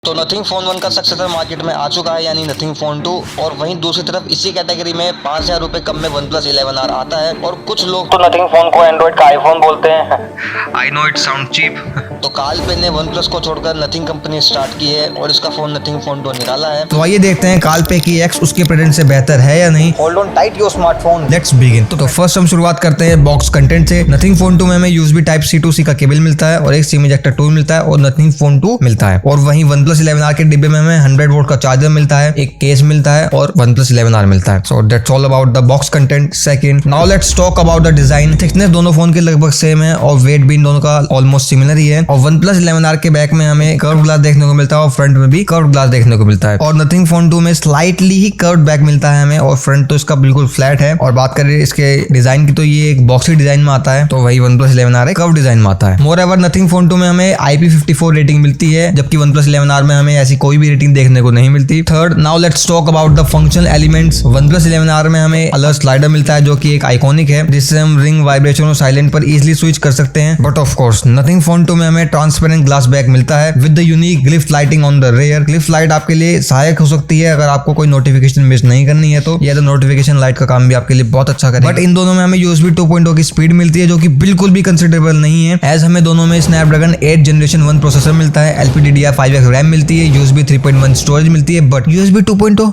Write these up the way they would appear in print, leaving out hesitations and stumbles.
तो Nothing phone 1 का successor market में आ चुका है, यानी नथिंग फोन 2। और वहीं दूसरी तरफ इसी कैटेगरी में 5000 रुपए कम में OnePlus 11R आता है। और कुछ लोग तो नथिंग फोन को एंड्रॉइड का आईफोन बोलते हैं। I know it sound cheap. तो कार्ल ने OnePlus को छोड़कर नथिंग कंपनी स्टार्ट की है और इसका फोन नथिंग फोन 2 निकाला है। तो आइए देखते हैं कार्ल की एक्स उसके प्रेजेंट से बेहतर है या नहीं। Hold on tight your smartphone, let's begin. तो फर्स्ट हम शुरुआत करते हैं बॉक्स कंटेंट से। नथिंग फोन 2 में हमें USB type C to C का केबल मिलता है और एक सिम इजेक्टर टूल मिलता है और नथिंग फोन 2 मिलता है। और वहीं OnePlus 11R के डिब्बे में हमें 100 वोल्ट का चार्जर मिलता है, एक केस मिलता है और OnePlus 11R मिलता है। So that's all about the box content. Second, now let's talk about the design. Thickness दोनों फोन के लगभग सेम है और वेट भी इन दोनों का ऑलमोस्ट सिमिलर ही है। और OnePlus 11R के बैक में हमें कर्व ग्लास देखने को मिलता है और फ्रंट में भी कर्व ग्लास देखने को मिलता है। और नथिंग फोन 2 में स्लाइटली ही कर्व बैक मिलता है हमें और फ्रंट तो इसका बिल्कुल फ्लैट है। और बात करें इसके डिजाइन की तो ये एक बॉक्सी डिजाइन में आता है, तो वही OnePlus 11R कर्व डिजाइन में आता है। मोर एवर नथिंग फोन 2 में हमें IP54 रेटिंग मिलती है, जबकि OnePlus 11R में हमें ऐसी कोई भी रेटिंग देखने को नहीं मिलती। Third, now let's talk about the functional elements. OnePlus 11R में हमें अलर्ट स्लाइडर मिलता है जो कि एक आइकॉनिक है, जिससे हम रिंग, वाइब्रेशन और साइलेंट पर इजीली स्विच कर सकते हैं। But of course Nothing phone 2 में हमें ट्रांसपेरेंट ग्लास बैक मिलता है with the unique glyph lighting on the rear. Glyph light आपके लिए सहायक हो सकती है अगर आपको कोई नोटिफिकेशन मिस नहीं करनी है, तो यह नोटिफिकेशन लाइट का काम भी आपके लिए बहुत अच्छा करेगा। बट इन दोनों में हमें USB 2.0 की स्पीड मिलती है जो कि बिल्कुल भी कंसिडरेबल नहीं है, एज हमें दोनों में Snapdragon 8 जनरेशन 1 प्रोसेसर मिलता है, LPDDR5X रैम मिलती है, USB 3.1 स्टोरेज मिलती है। बट USB 2.0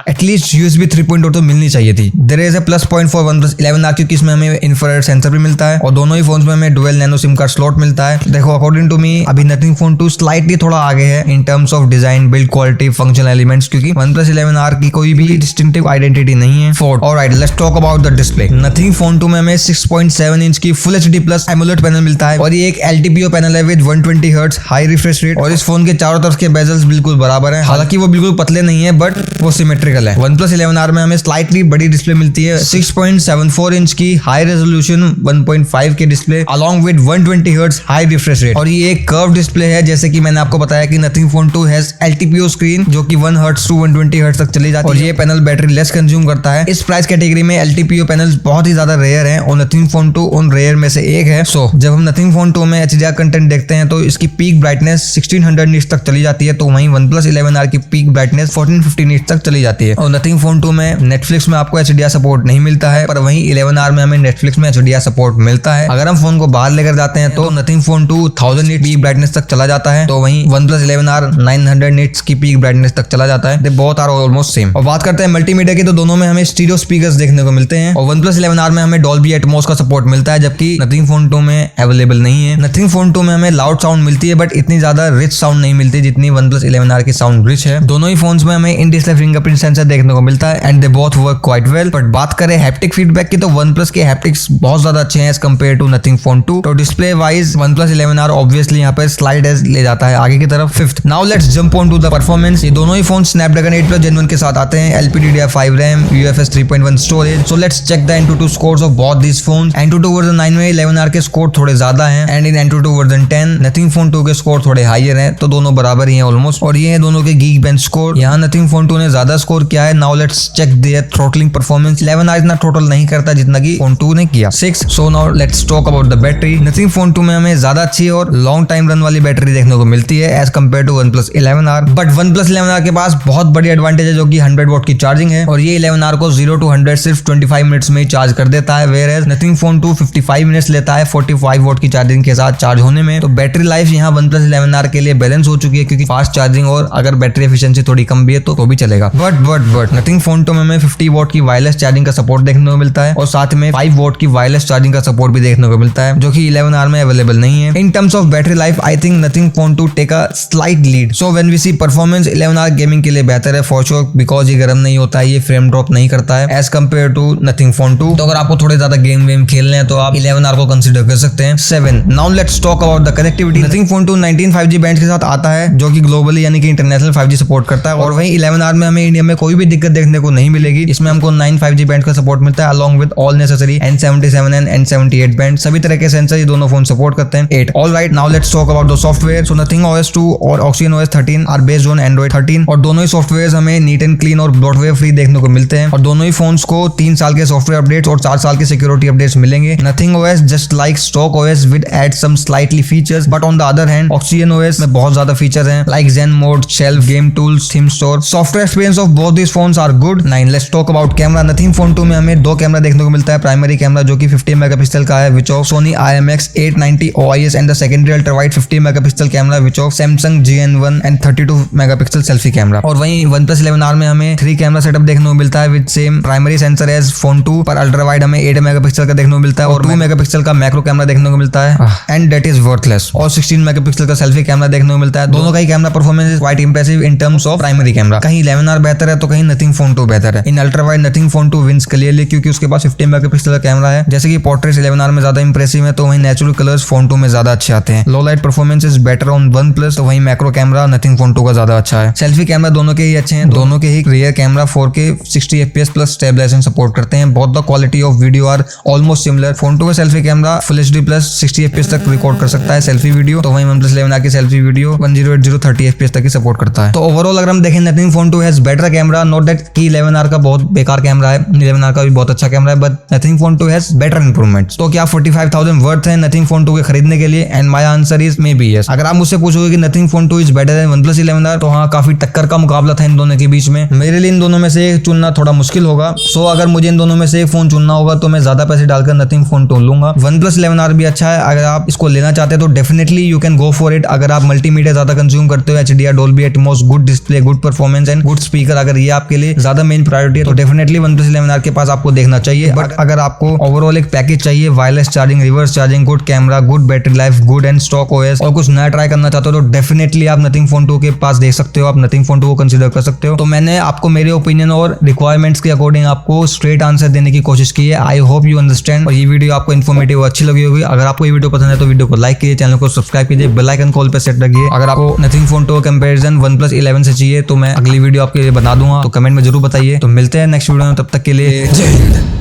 एटलीस्ट USB 3.0 तो मिलनी चाहिए थी। There is a plus point for OnePlus 11R क्योंकि इसमें हमें इंफ्रारेड सेंसर भी मिलता है और दोनों ही फोन्स में हमें dual nano SIM card slot मिलता है। देखो अकॉर्डिंग टू मी अभी नथिंग फोन 2 स्लाइटली थोड़ा आगे है in terms of design, build quality, functional elements, क्योंकि OnePlus 11R की कोई भी डिस्टिंक्टिव आइडेंटिटी नहीं है। Fourth, alright let's talk about the display. Nothing phone 2 में हमें 6.7 इंच की full HD plus AMOLED panel मिलता है और ये एक LTPO पैनल है with 120 hertz high refresh rate. और इस फोन के चारों तरफ के बेजल्स बिल्कुल बराबर हैं, हालांकि वो बिल्कुल पतले नहीं है बट वो सिमेट्रिकल है। OnePlus 11R में हमें स्लाइटली बड़ी डिस्प्ले मिलती है, 6.74 इंच की हाई रेजोल्यूशन 1.5 के display along with 120 hertz high refresh rate. और ये एक कर्व डिस्प्ले है, जैसे कि मैंने आपको बताया कि nothing phone 2 has LTPO screen जो कि 1 हर्ट्ज टू 120 हर्ट्ज तक चली जाती है और ये पैनल बैटरी लेस कंज्यूम करता है। इस प्राइस कैटेगरी में LTPO पैनल्स बहुत ही ज्यादा रेयर हैं और नथिंग फोन 2 उन रेयर में से एक है। सो जब हम नथिंग फोन 2 में HDR कंटेंट देखते हैं तो इसकी पीक ब्राइटनेस 1600 निट्स तक चली जाती है, तो वहीं OnePlus 11R की पीक ब्राइटनेस 1450 निट्स तक चली जाती है। और नथिंग फोन 2 में नेटफ्लिक्स में आपको HDR सपोर्ट नहीं मिलता है, पर वहीं 11R में हमें नेटफ्लिक्स में HDR सपोर्ट मिलता है। अगर हम फोन को बाहर लेकर जाते हैं तो Nothing phone 2 1000 nits peak brightness तक चला जाता है, तो वहीं OnePlus 11R 900 निट्स की पीक ब्राइटनेस तक चला जाता है। They both are almost same. और बात करते हैं मल्टीमीडिया की, तो दोनों में हमें स्टीरियो स्पीकर्स देखने को मिलते हैं और OnePlus 11R में हमें डॉल्बी एटमॉस का सपोर्ट मिलता है, जबकि नथिंग फोन 2 में अवेलेबल नहीं है। नथिंग फोन 2 में हमें लाउड साउंड मिलती है बट इतनी ज्यादा रिच साउंड नहीं मिलती जितनी OnePlus 11R की साउंड रिच है। दोनों ही फोन्स में हमें इन डिस्प्ले फिंगरप्रिंट सेंसर देखने को मिलता है and they both work quite well. But बात करें हैप्टिक फीडबैक की तो OnePlus के हैप्टिक्स बहुत ज्यादा अच्छे हैं as compare to Nothing phone 2। तो display wise OnePlus 11R obviously यहाँ पर स्लाइड एज ले जाता है आगे की तरफ। Fifth, now let's jump on to the performance. ये दोनों ही फोन Snapdragon 8+ Gen 1 के साथ आते हैं, LPDDR5 RAM, UFS 3.1 storage. So let's check the Antutu scores of both these phones. Antutu version 9 में 11R के स्कोर थोड़े ज्यादा हैं and in Antutu version 10 Nothing phone 2 के स्कोर थोड़े हायर हैं, तो दोनों बराबर ही हैं ऑलमोस्ट। और ये है दोनों के गीक बेंच स्कोर। यहाँ नथिंग फोन 2 ने ज्यादा स्कोर किया है। Now let's check their throttling performance. 11R इतना थ्रोटल नहीं करता जितना कि फोन 2 ने किया। 6, so now let's talk about the battery. Nothing phone 2 में हमें ज्यादा अच्छी और लॉन्ग टाइम रन वाली बैटरी देखने को मिलती है as compare to OnePlus 11R। But OnePlus 11R के पास बहुत बड़ी एडवांटेज है जो कि 100 वॉट की चार्जिंग है और ये 11R को 0 to 100 सिर्फ 25 मिनट्स में ही चार्ज कर देता है, whereas Nothing phone 2 55 minutes लेता है 45 वॉट की चार्जिंग के साथ चार्ज होने में। तो बैटरी लाइफ यहाँ OnePlus 11R के लिए बैलेंस हो चुकी है क्योंकि फास्ट चार्जिंग और अगर बैटरी एफिशिएंसी थोड़ी कम भी है तो भी चलेगा। बट नथिंग फोन 2 में हमें 50 वॉट की वायरलेस चार्जिंग का सपोर्ट देखने को मिलता है और साथ में 5 वॉट की वायरलेस चार्जिंग का सपोर्ट भी देखने को मिलता है जो कि 11R में अवेलेबल नहीं है। In terms of battery life I think Nothing phone 2 take a slight lead. So when we see performance 11R gaming के लिए बेहतर है फॉर श्योर, बिकॉज ये गर्म नहीं होता है, ये फ्रेम ड्रॉप नहीं करता है as compare to Nothing phone 2। तो अगर आपको थोड़े ज्यादा गेम खेलने हैं तो आप 11R को कंसीडर कर सकते हैं। 7, now let's talk about the connectivity. Nothing phone 2 19 5G band के साथ आता है जो कि ग्लोबली यानी कि इंटरनेशनल 5G सपोर्ट करता है और वहीं 11R में हमें इंडिया में कोई भी दिक्कत देखने को नहीं मिलेगी। इसमें हमको 9 5G बैंड का सपोर्ट मिलता है along with all necessary N77 and N78 band. सभी तरह के सेंसर ये दोनों फोन सपोर्ट करते हैं। 8, alright Alright, now let's talk about the software. So Nothing OS 2 और Oxygen OS 13 are based on Android 13 और दोनों ही सॉफ्टवेयर हमें नीट एंड क्लीन और ब्लॉटवेयर फ्री देखने को मिलते हैं और दोनों ही फोन्स को 3 साल के सॉफ्टवेयर अपडेट्स और 4 साल के सिक्योरिटी अपडेट्स मिलेंगे. Nothing OS just like stock OS with add some slightly features, but on the other hand Oxygen OS में बहुत ज्यादा फीचर हैं like Zen mode, shelf, game tools, theme store. Software experience of both these phones are good. Now let's talk about camera. Nothing Phone 2 में हमें 2 camera देखने को मिलता है. प्राइमरी कैमरा जो कि 50 मेगापिक्सल का है which of Sony IMX 890 OIS and the secondary ultra wide 50 megapixel camera which of Samsung GN1 and 32 megapixel selfie camera. और वहीं OnePlus 11R में हमें 3 कैमरा सेटअप देखने को मिलता है with same primary sensor as Phone 2 पर अल्ट्रा वाइड हमें 8 मेगापिक्सल का देखने को मिलता है और 2 मेगापिक्सल का मैक्रो कैमरा देखने को मिलता है एंड दैट इज वर्थलेस. और 16 मेगापिक्सल का सेल्फी कैमरा देखने को मिलता है. दोनों का ही camera performance is quite impressive in terms of primary camera. कहीं 11R बेहतर है तो कहीं Nothing Phone 2 बेहतर है. In ultra wide Nothing Phone 2 wins clearly क्योंकि उसके पास 50 मेगापिक्सल का कैमरा है. जैसे कि पोर्ट्रेट 11R में ज्यादा इंप्रेसिव है तो वहीं नेचुरल कलर्स Phone 2 में ज्यादा अच्छे आते हैं. लो light performance is better on OnePlus तो वहीं मैक्रो कैमरा Nothing Phone 2 का ज्यादा अच्छा है. सेल्फी कैमरा दोनों के ही अच्छे हैं. दोनों के ही rear camera 4K 60 FPS plus stabilization support करते हैं. Both the quality of video are almost similar. Phone 2 का selfie camera full HD plus 60 FPS तक रिकॉर्ड कर सकता है सेल्फी वीडियो तो वहीं OnePlus 11R की सेल्फी वीडियो 1080 30 FPS तक ही सपोर्ट करता है. तो ओवरऑल अगर हम देखें Nothing Phone 2 has better camera. Not that कि 11R का बहुत बेकार कैमरा है. 11R का भी बहुत अच्छा कैमरा है but Nothing Phone 2 has better improvements. तो क्या 45,000 वर्थ है Nothing Phone 2 के खरीदने के लिए? And my answer is may be yes. अगर आप मुझसे पूछोगे कि Nothing Phone 2 is better than OnePlus 11R तो हाँ काफी टक्कर का मुकाबला था इन दोनों के बीच में. मेरे लिए इन दोनों में से एक चुनना थोड़ा मुश्किल होगा. सो अगर मुझे इन दोनों में से एक फोन चुनना होगा तो मैं ज्यादा पैसे डालकर Nothing Phone 2 लूंगा. OnePlus 11R भी अच्छा है. अगर आप इसको लेना चाहते हैं तो definitely you can go for it. अगर आप मल्टीमीडिया ज्यादा कंज्यूम करते हो HDR, Dolby Atmos, good display, good performance and good speaker, अगर ये आपके लिए ज्यादा मेन प्रायोरिटी है तो डेफिनेटली OnePlus 11R के पास आपको देखना चाहिए. बट अगर आपको ओवरऑल एक पैकेज चाहिए, wireless charging, reverse charging, good camera, good battery life, good and stock OS और कुछ नया ट्राई करना चाहते हो तो डेफिनेटली आप Nothing Phone 2 के पास देख सकते हो. आप Nothing Phone 2 को कंसीडर कर सकते हो. तो मैंने आपको मेरे ओपिनियन और रिक्वायरमेंट्स के अकॉर्डिंग आपको स्ट्रेट आंसर देने की कोशिश की है. आई होप यू अंडरस्टैंड और ये वीडियो आपको इन्फॉर्मेटिव अच्छी लगी होगी. अगर आपको ये वीडियो पसंद है तो वीडियो को लाइक कीजिए, चैनल को सब्सक्राइब कीजिए, बेल आइकन कॉल पे सेट रखिए. अगर आपको Nothing Phone 2 कंपैरिजन OnePlus 11 से चाहिए तो मैं अगली वीडियो आपके लिए बना दूंगा तो कमेंट में जरूर बताइए. तो मिलते हैं नेक्स्ट वीडियो में, तब तक के लिए जय हिंद.